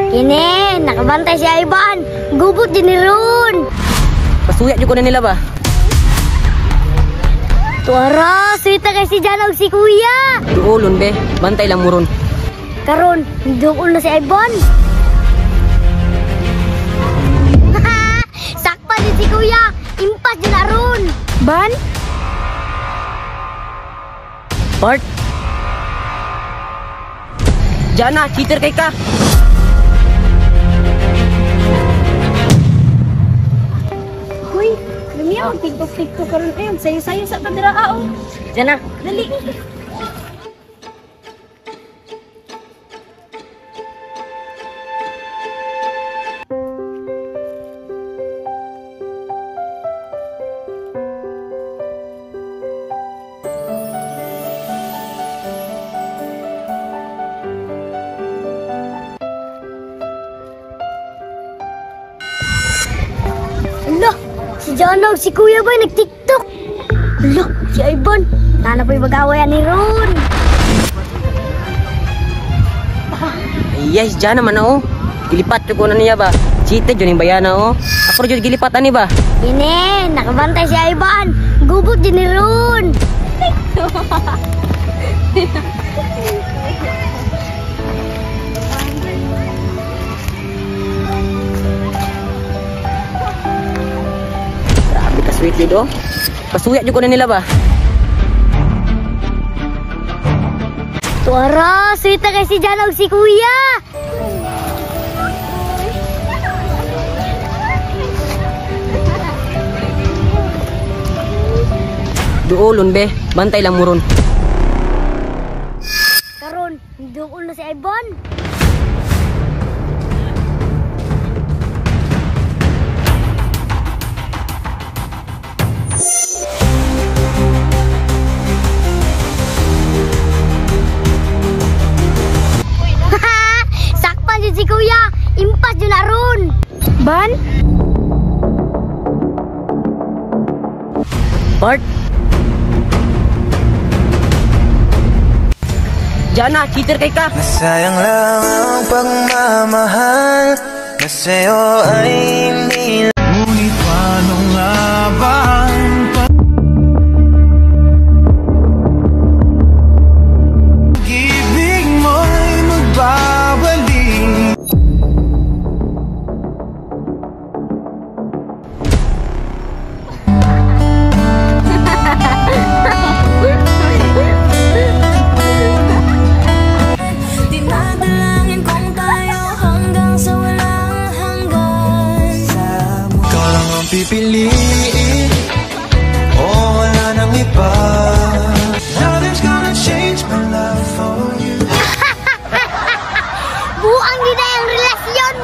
Kini, nakabantay si Ivan. Gubot din ni Ron. Pasuyat yung ko na nila ba? Tuara, suwita kay si Jana ug si Kuya. Duulon be, bantay lang mo ron. Karon, duol na si Ivan. Sakpa din si Kuya. Impas din na Ron. Ban? Bart? Jana, cheater kay ka. Uy, lumiyaw, tiktok karon ayon. Sayo-sayo sa kadiraan. Jana, Dali. Ala, si Jana ug si Kuya ba nag-tiktok? Ala, si Ivan. Nana pa'y mag-awayan ni Ron. yes, Jana man oh. Gilipat yung ko na niya ba? Cheated yun yung bayana oh. Ako rin yung gilipat ani ba? Kini, nakabantay si Ivan. Gubot din ni Ron. Grabe ka sweet yun oh. Pasuyat yung ko na nila ba? Tuara, suwita kay si Jana ug si Kuya. Duulon be, bantay lang mo ron. Karon, duol na si Ivan. Sakpan din si Kuya. Impas din na Ron. Ban? Bart? Jana, cheater kay ka. Nasayang lang ang pagmamahal na sa'yo ay hindi. Ngunit paano nga ba ang pag-ibig mo'y magbabalik? Dinadalangin kong tayo hanggang sa walang hanggan. Ikaw lang ang pipiliin, o wala nang iba. Nothing's gonna change my love for you. Buang din na yung relasyon.